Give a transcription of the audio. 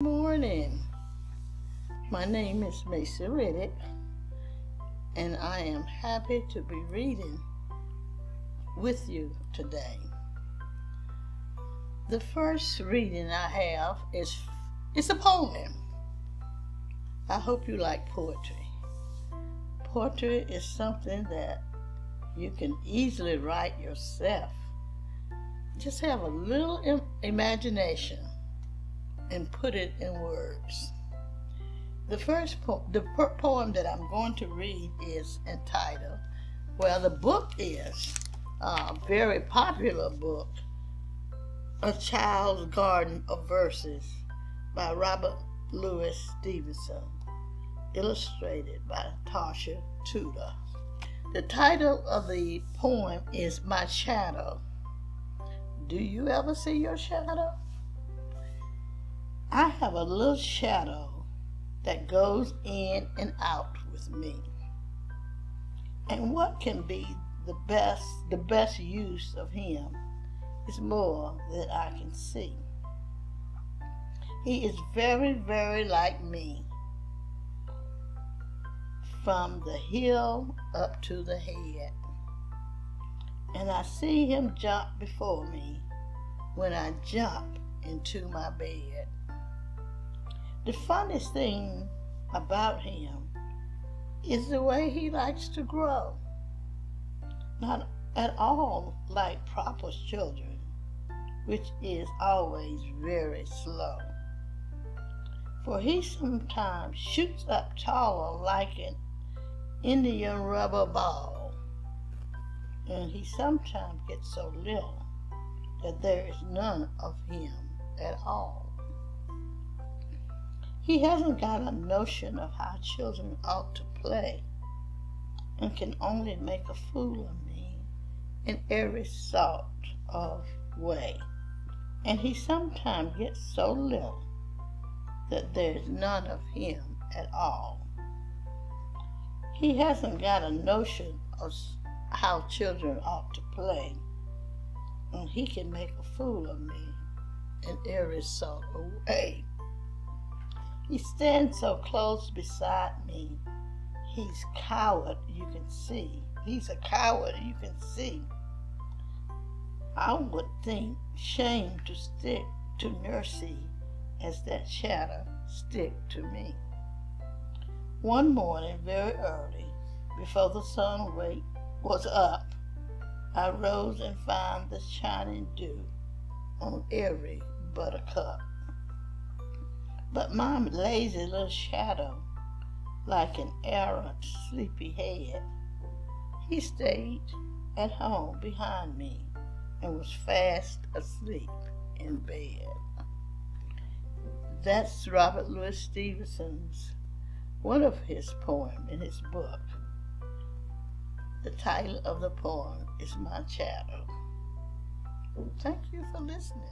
Morning. My name is Macy Riddick, and I am happy to be reading with you today. The first reading I have is a poem. I hope you like poetry. Poetry is something that you can easily write yourself. Just have a little imagination and put it in words. The poem that I'm going to read is entitled, the book is a very popular book, A Child's Garden of Verses by Robert Louis Stevenson, illustrated by Tasha Tudor. The title of the poem is My Shadow. Do you ever see your shadow? I have a little shadow that goes in and out with me. And what can be the best use of him is more than I can see. He is very, very like me, from the heel up to the head. And I see him jump before me when I jump into my bed. The funniest thing about him is the way he likes to grow. Not at all like proper children, which is always very slow. For he sometimes shoots up taller like an Indian rubber ball, and he sometimes gets so little that there is none of him at all. He hasn't got a notion of how children ought to play, and can only make a fool of me in every sort of way. And he sometimes gets so little that there's none of him at all. He hasn't got a notion of how children ought to play, and he can make a fool of me in every sort of way. He stands so close beside me, he's a coward, you can see. I would think shame to stick to nursie as that shadow stick to me. One morning, very early, before the sun was up, I rose and found the shining dew on every buttercup. But my lazy little shadow, like an errant sleepy head, he stayed at home behind me and was fast asleep in bed. That's Robert Louis Stevenson's, one of his poems in his book. The title of the poem is My Shadow. Thank you for listening.